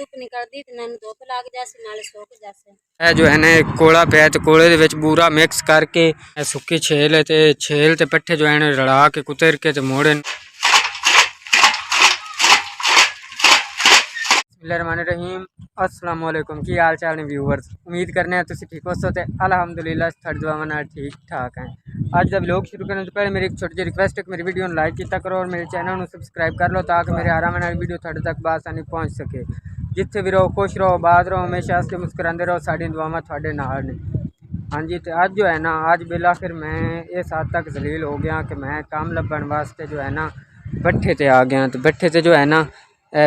धुप निकलती तो इन्होंने धुप लग जासी नाले सुक जासे। ਇਹ ਜੋ ਹੈ ਨਾ ਇਹ ਕੋਲਾ ਪਿਆ ਤੇ ਕੋਲੇ ਦੇ ਵਿੱਚ ਬੂਰਾ ਮਿਕਸ ਕਰਕੇ ਇਹ ਸੁੱਕੀ ਛੇਲ ਹੈ ਤੇ ਛੇਲ ਤੇ ਪੱਠੇ ਜੋ ਹਨ ਰਲਾ ਕੇ ਕੁਤਰ ਕੇ ਤੇ ਮੋੜਨ। ਬਿਸਮਿਲ੍ਲਾਹਿਰਰਹਿਮਾਨਿਰਰਹੀਮ। अस्सलाम वालेकुम की हाल चाल ने व्यूअर्स, उम्मीद करने हैं तुम ठीक हो सो तो अल्हम्दुलिल्लाह थोड़ी दुआवां नाल ठीक ठाक हैं। अज का व्लॉग शुरू करने तो पहले मेरी एक छोटी जी रिक्वेस्ट है कि मेरी वीडियो को लाइक किया करो और मेरे चैनल को सब्सक्राइब कर लो ताकि मेरे हर आने वाली वीडियो थोड़े तक बासानी पहुँच सके। जिथे भी रहो खुश रहो आबाद रहो हमेशा हंसते मुस्कुराते रहो, साड़ी दुआवां थोड़े नाल ने। हाँ जी, तो अज जो है ना अज बेला फिर मैं इस हद तक जलील हो गया कि मैं काम लभन वास्ते जो है ना भट्ठे ते आ गया। तो भट्ठे ते जो है ना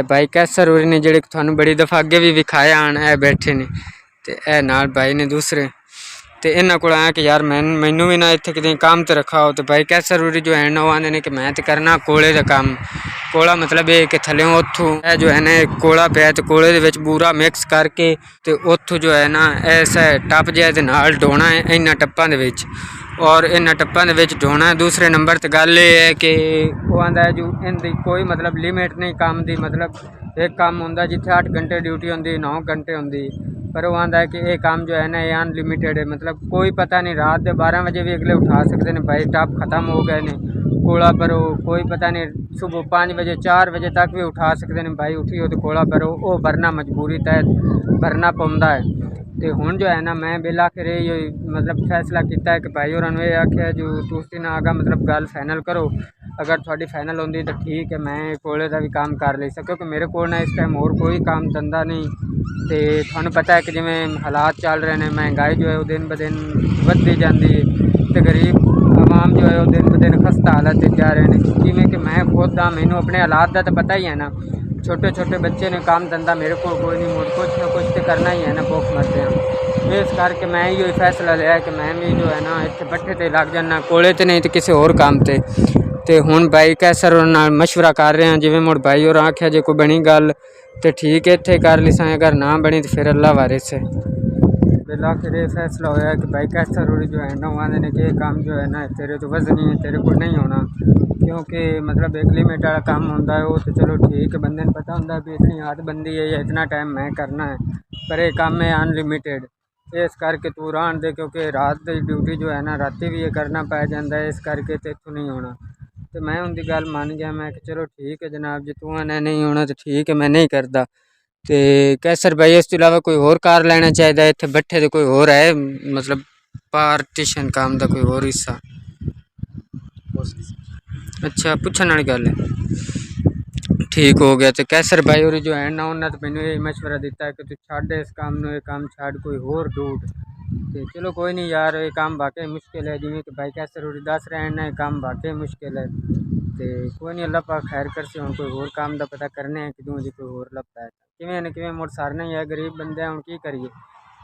भाई कैसर होर ने जेड़े थानू बड़ी दफ़ा अगे भी विखाए आन बैठे ने ते नाल भाई ने दूसरे तो इन्होंने को आया कि यार मैनू भी ना इतने कितने काम तो रखा हो। तो भाई कैसर होरी जो है ना वो आते हैं कि मैं तो करना कोले का काम। कोला मतलब ये कि थले उतों जो है ना कोला पिया तो कोले दे विच बूरा मिक्स करके तो उतों जो है ना ऐसा टप जिहा दे नाल ढोना है इन्हां टप्पां दे विच और इन्हां टप्पां दे विच ढोना है। दूसरे नंबर ते गल ये है कि वो आंदा है जो इनकी कोई मतलब लिमिट नहीं काम दी। मतलब एक काम होंदा जिथे 8 घंटे ड्यूटी होंदी 9 घंटे होंदी, पर वो आंदा है कि ये काम जो है ना ये अनलिमिटेड है। मतलब कोई पता नहीं रात के 12 बजे भी अगले उठा सकते हैं भाई टप खत्म हो गए ने कोला भरो, कोई पता नहीं सुबह 5 बजे 4 बजे तक भी उठा सकते हैं भाई उठियो तो कोला भरो, वो भरना मजबूरी तहत भरना पौंदा है। तो हुण जो है ना मैं बेला फिर ये मतलब फैसला किया है कि भाई और ये आख्या जो तुसी ना आगा मतलब गल फाइनल करो, अगर थोड़ी फाइनल होंदी तो ठीक है मैं कोले का भी काम कर ले सक क्योंकि मेरे को ना इस टाइम और कोई काम धंधा नहीं। तो थानू पता है कि जिमें हालात चल रहे हैं महंगाई जो है वो दिन ब दिन बढ़ती जाती है तो गरीब आवाम जो है वो दिन ब दिन खस्ता हालत जा रहे हैं। जिमें कि मैं खुद हाँ मैनू अपने हालात का तो पता ही है ना, छोटे छोटे बच्चे ने काम धंधा मेरे को कोई नहीं, मुझ कुछ ना कुछ तो करना ही है ना, भुख मरते हैं। इस करके मैं ये फैसला लिया कि मैं भी जो है ना इतने भट्ठे ते लग जाना कोले तो नहीं तो किसी होर काम ते। तो हुण भाई कैसर नाल मशवरा कर रहे हैं जिवें मुड़ भाई और आख्या जे कोई बनी गल तो ठीक है इत्थे कर लिसां, अगर ना बनी तो फिर अल्लाह वारिस है। बिला फिर ये फैसला होया कि भाई कैसर होरी जो है ना वो आंदे ने कि काम जो है ना तेरे तो वजनी है तेरे को नहीं होना, क्योंकि मतलब एक लिमिट वाला काम होंदा है वो तो चलो ठीक है बंदे ने पता होंदा भी इतनी हदबंदी है या इतना टाइम मैं करना है, पर ये काम है अनलिमिटेड। इस करके तू रहन दे क्योंकि रात की ड्यूटी जो है ना राती भी ये करना पै जाता है, इस करके तो इतों नहीं होना। तो मैं उनकी गल मान गया, मैं कि चलो ठीक है जनाब जी तू आने नहीं होना तो ठीक है मैं नहीं करता। तो कैसर भाई इस तो इलावा कोई होर कार लेना चाहिए इतने भट्ठे तो कोई होर है मतलब पार्टीशन काम का कोई होर हिस्सा? अच्छा पूछने वाली गल है, ठीक हो गया। तो कैसर भाई और जो है ना उन्होंने तो मैंने यही मशवरा दिता है कि तू छड़ इस काम में काम छड़ कोई होर ढूंढ। तो चलो कोई नहीं यार ये काम वाकई मुश्किल है, जिमें कि भाई कैसर और दस रहे हैं ये काम वाकई मुश्किल है। तो कोई नहीं अल्लाह पाक खैर कर से हम कोई होर काम का पता करने हैं कि जी कोई होर लभदा है किवें न किवें मुड़ सारना ही है, गरीब बंदे हम की करिए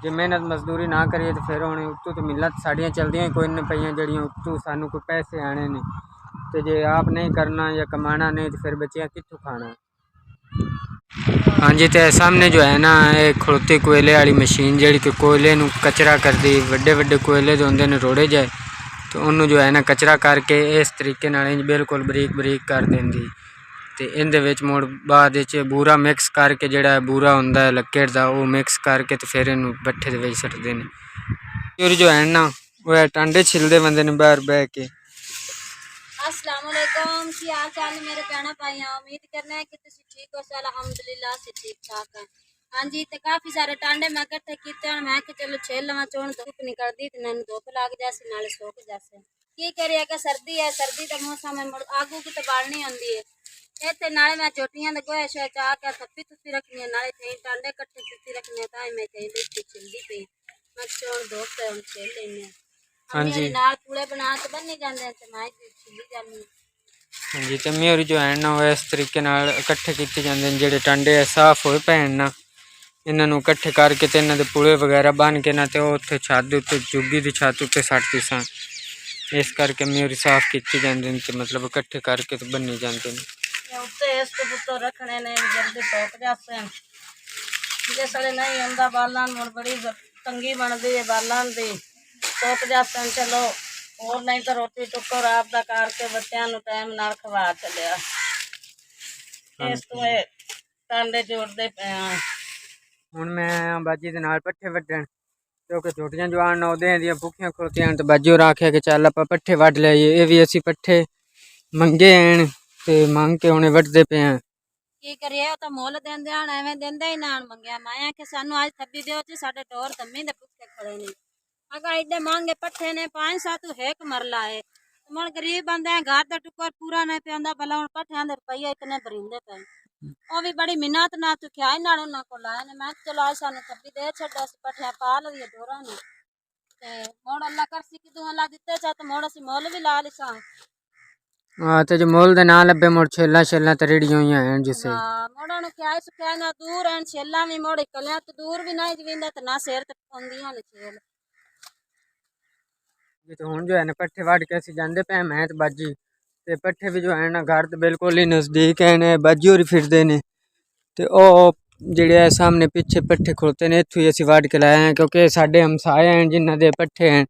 जे मेहनत मजदूरी ना करिए तो फिर हुण उत्तों तो मिलत साड़ियाँ चलदियां ही कोई नहीं पईयां जड़ियां उत्तों सानू कोई पैसे आने नहीं। तो जे आप नहीं करना या कमाना नहीं तो फिर बच्चियाँ कित्थों खाना। हाँ जी, तो सामने जो है ना एक खड़ोती कोयले वाली मशीन जी कि कोयले नू कचरा कर दी वड्डे वड्डे कोयले जो होंदे ने रोड़े जाए तो उन्होंने जो है ना कचरा करके इस तरीके नाल बिल्कुल बरीक बरीक कर देंदी। तो इहदे विच मुड़ बाद बूरा मिक्स करके जिहड़ा बूरा हुंदा है लक्कड़ दा वो मिक्स करके तो फिर इनू भट्ठे दे विच सट्टदे ने। और जो है ना वो टांडे छिलदे बंदे ने बाहर बह के। अस्सलाम वालेकुम की हाल चाल है मेरे भैन भाई, उम्मीद करना है कि तुम ठीक हो। अल्हम्दुलिल्लाह से ठीक ठाक है। हाँ जी, तो काफ़ी सारे टांडे मैं इकट्ठे किए और मैं कि चलो छेल लवां चोण धुप निकलती तो इन्होंने धुप लग जासी नाले सुक जासे। की करिए कि सर्दी है सर्दी का मौसम है आगू की तो बालनी होंदी है इतने नाले मैं चोटियां दे गोहे शोहे चाह के थप्पी थुप्पी रखनी है नाले कहीं टांडे कट्ठे कीती रखनी है ताई मैं कहीं देखती छिलदी पई मैं चोण धुप से हम छेल लेनी है। हाँ जी नाल पूड़े बना के बन्नी जाते हैं तो मैं छिली जानी। हाँ जी, तो मेरी जो है ना वो इस तरीके नाल इकट्ठे किए जाते हैं जेडे टांडे साफ होए पे ना इन्हों इकट्ठे करके तो इन्हों पुले वगैरह बन के ना तो उत्थे छत उत्ते चुगी की छत उत्ते सटती सा, इस करके मेरी साफ की जाती हैं मतलब इकट्ठे करके तो बनी जाते हैं। रखने ने जल्दी टोक जाते हैं जिसले नहीं होंदा बालन मुड़ बड़ी तंगी बनती है बालन की टोक जाते हैं। चलो और नहीं तो रोटी टुकर आपका करके बच्चों टाइम नाल खवा चलिया इस तो टांडे जोड़ते पे ਹੁਣ ਮੈਂ ਆਇਆ ਬਾਜੀ ਦੇ ਨਾਲ ਪੱਠੇ ਵੱਢਣ, ਕਿਉਂਕਿ ਛੋਟੀਆਂ ਜਵਾਨ ਉਹਦੇ ਦੀਆਂ ਭੁੱਖੀਆਂ ਖਲੋਤੀਆਂ ਹਨ। ਤੇ ਬਾਜੀ ਹੋਰ ਆਖਿਆ ਕਿ ਚੱਲ ਆਪਾਂ ਪੱਠੇ ਵੱਢ ਲਈਏ। ਇਹ ਵੀ ਅਸੀਂ ਪੱਠੇ ਮੰਗੇ ਹਨ ਤੇ ਮੰਗ ਕੇ ਹੁਣੇ ਵੱਢਦੇ ਪਏ ਹਾਂ। ਕੀ ਕਰੀਏ, ਉਹ ਤਾਂ ਮੁੱਲ ਦਿੰਦੇ ਹਨ, ਐਵੇਂ ਦਿੰਦੇ ਹੀ ਨਾ ਮੰਗਿਆ। ਮੈਂ ਕਿ ਸਾਨੂੰ ਅੱਜ ਥੱਬੀ ਦਿਓ ਜੀ, ਸਾਡੇ ਟੋਰ ਤੰਮੀ ਦੇ ਭੁੱਖੇ ਖੜੇ ਨੇ। ਅਗਰ ਏਡੇ ਮਹਿੰਗੇ ਪੱਠੇ ਨੇ 5-7 ਇੱਕ ਮਰਲਾ ਹੈ। ਹੁਣ ਗਰੀਬ ਬੰਦੇ ਆ, ਘਰ ਦਾ ਟੁੱਕਰ ਪੂਰਾ ਨਹੀਂ ਪਿਆਂਦਾ, ਭਲਾ ਹੁਣ ਪੱਠਿਆਂ ਦੇ ਰੁਪਈਏ ਇਤਨੇ ਭਰਿੰਦੇ ਪਏ। ਉਹ ਵੀ ਬੜੀ ਮਿਹਨਤ ਨਾਲ ਚੁੱਕਿਆ ਨਾਲ ਉਹਨਾਂ ਕੋਲ ਆਏ ਨੇ। ਮੈਂ ਕਿਹਾ ਚਲੋ ਅੱਜ ਸਾਨੂੰ ਥੱਬੀ ਦੇ ਛੱਡੋ, ਅਸੀਂ ਪੱਠਿਆਂ ਪਾ ਲਈਏ ਦੋਰਾਂ ਨੂੰ। ਤੇ ਹੁਣ ਅੱਲਾ ਕਰਸੀ ਕਿਦੋਂ ਅੱਲਾ ਦਿੱਤੇ ਚਾ ਤੇ ਮੁੜ ਅਸੀਂ ਮੁੱਲ ਵੀ ਲਾ ਲਿਸਾਂ। ਹਾਂ ਤੇ ਜੋ ਮੁੱਲ ਦੇ ਨਾਲ ਲੱਭੇ ਮੁੜ ਛੇਲਾਂ ਤੇ ਰੇੜੀਆਂ ਹੋਈਆਂ ਹਨ ਜਿਸੇ ਮੋੜਾਂ ਨੂੰ ਕਿਹਾ ਸੁਕਿਆ ਨਾ ਦੂਰ ਐਨ ਛੇਲਾਂ ਵੀ ਮੋੜ ਕਲਿਆਂ ਤੋਂ ਦੂਰ ਵੀ ਨਹੀਂ ਜਵਿੰਦਾ ਤੇ ਨਾ ਸਿਰ ਤੇ ਆਉਂਦੀਆਂ ਨੇ ਛੇਲ। ਤੇ ਹੁਣ ਜੋ ਹੈ ਨਾ ਪੱਠੇ ਵੱਢ ਕੇ ਅਸੀਂ ਜਾਂਦੇ ਪਏ ਮੈਂ ਤੇ ਬਾਜੀ, ਤੇ ਪੱਠੇ ਵੀ ਜੋ ਹੈ ਨਾ ਘਰ ਦੇ ਬਿਲਕੁਲ ਹੀ ਨਜ਼ਦੀਕ ਹਨ। ਬਾਜੀ ਹੋਰੀ ਫਿਰਦੇ ਨੇ ਤੇ ਉਹ ਜਿਹੜੇ ਸਾਹਮਣੇ ਪਿੱਛੇ ਪੱਠੇ ਖਲੋਤੇ ਨੇ, ਇੱਥੋਂ ਹੀ ਅਸੀਂ ਵੱਢ ਕੇ ਲਾਏ ਹਾਂ, ਕਿਉਂਕਿ ਸਾਡੇ ਹਮਸਾਏ ਹਨ ਜਿਨ੍ਹਾਂ ਦੇ ਪੱਠੇ ਹਨ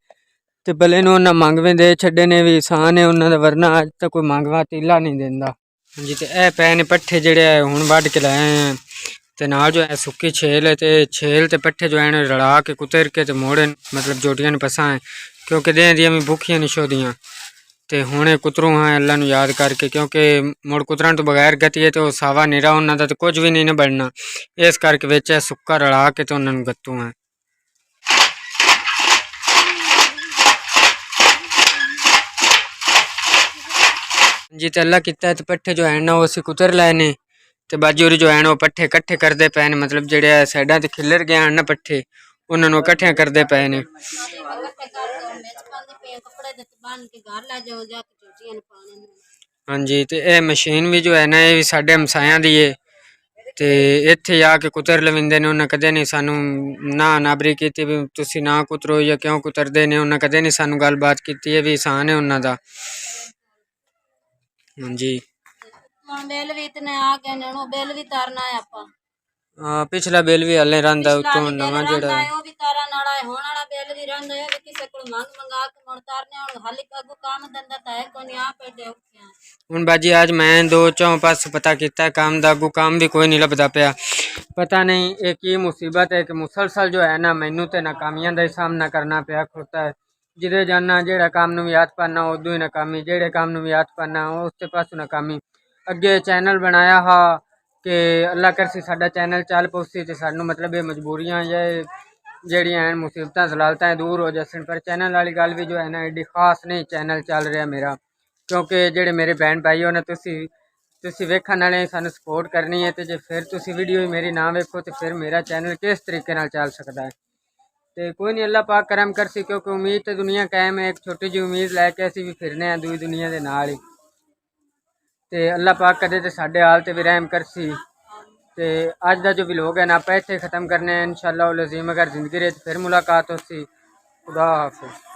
ਤੇ ਭਲੇ ਨੂੰ ਉਹਨਾਂ ਮੰਗਵੇਂ ਦੇ ਛੱਡੇ ਨੇ ਵੀ ਆਸਾਨ ਹੈ ਉਹਨਾਂ ਦਾ, ਵਰਨਾ ਅੱਜ ਤੱਕ ਕੋਈ ਮੰਗਵਾ ਤੀਲਾ ਨਹੀਂ ਦਿੰਦਾ। ਹਾਂਜੀ ਤੇ ਇਹ ਪਏ ਨੇ ਪੱਠੇ ਜਿਹੜੇ ਹੁਣ ਵੱਢ ਕੇ ਲਾਏ ਆ, ਤੇ ਨਾਲ ਜੋ ਹੈ ਸੁੱਕੀ ਛੇਲ ਹੈ ਤੇ ਛੇਲ ਤੇ ਪੱਠੇ ਜੋ ਹੈ ਰਲਾ ਕੇ ਕੁਤਰ ਕੇ ਤੇ ਮੋੜੇ ਮਤਲਬ ਜੋਟੀਆਂ ਨੂੰ ਪਸਾਂ ਹੈ, ਕਿਉਂਕਿ ਦੇਹ ਦੀਆਂ ਵੀ ਭੁੱਖੀਆਂ ਨਹੀਂ ਛੋਦੀਆਂ। ਤੇ ਹੁਣ ਕੁਤਰੂ ਹਾਂ ਅੱਲਾ ਨੂੰ ਯਾਦ ਕਰਕੇ, ਕਿਉਂਕਿ ਮੁੜ ਕੁਤਰਨ ਤੋਂ ਬਗੈਰ ਗਤੀ ਹੈ ਤੇ ਉਹ ਸਾਵਾ ਨੀਰਾ ਉਹਨਾਂ ਦਾ ਤੇ ਕੁਝ ਵੀ ਨਹੀਂ ਨਾ ਬਣਨਾ। ਇਸ ਕਰਕੇ ਵਿੱਚ ਸੁੱਕਾ ਰਲਾ ਕੇ ਤੇ ਉਹਨਾਂ ਨੂੰ ਗੱਤੂ ਹੈ। जी तो अल्लाह किता तो पट्ठे जो है ना वो असी कुतर लाए ने, तो बाजू होरी जो है ना वो पट्ठे कट्ठे करते पे ने, मतलब जेड़े साइडा ते खिलर गए हैं ना पट्ठे उन्होंने कट्ठे करते पे ने। हाँ जी तो यह मशीन भी जो है ना ये साढ़े हमसाया दी है, तो इत्थे आके कुतर लविंदे ने। उन्हें कदे नहीं सानू ना नाबरी की भी तुसी ना कुतरो या क्यों कुतरदे ने, उन्हें कदे नहीं सानू गलबात की है भी आसान है उन्हों का। हाँ जी बिल भी इतने आ गए ने, बिल भी तारना है आपा। हाँ पिछला बिल भी हले रंदा उतो नवा जेड़ा है वो भी तारा नाला है, होने वाला बिल भी रंदा है, भी किसे को मांग मंगा के मुड़ तारने और हाली अगू काम धंधा ता है कोनी आ पे दे उठिया। हुन बाजी आज मैं 2-4 पास पता किया काम दा, अगू काम भी कोई नहीं लभदा पिया। पता नहीं एक ही मुसीबत है कि मुसलसल जो है ना मैनू ते नाकामियां दा सामना करना पिया खुलता है। जिदे जाना जेड़ा काम नू याद पाना उदू ही नाकामी, जेड़े काम नू याद पाना उसते पासों नाकामी। अगे चैनल बनाया हा कि अल्लाह करसी साडा चैनल चल पौसी ते सानू मतलब ये मजबूरियां या जड़ियां हैं मुसीबतां जलालतां दूर हो जासन, पर चैनल वाली गल भी जो है ना एडी खास नहीं चैनल चल रहा मेरा, क्योंकि जेड़े मेरे बहन भाई हो ना तुसी वेखण वाले सानू सपोर्ट करनी है, तो जे फिर तुसी वीडियो मेरी ना वेखो तो फिर मेरा चैनल किस तरीके नाल चल सकता है। तो कोई नहीं अल्लाह पाक करम करसी, क्योंकि उम्मीद तो दुनिया कायम है, एक छोटी जी उम्मीद लैके असीं भी फिरने दूई दुनिया के नाल ही। तो अल्लाह पाक कदे तो साडे हाल ते भी रहम करसी। तो अज का जो व्लॉग है ना आप इत्थे ख़त्म करने इंशाअल्लाह लज़ीम, अगर जिंदगी फिर मुलाकात होसी। खुदा हाफिज़।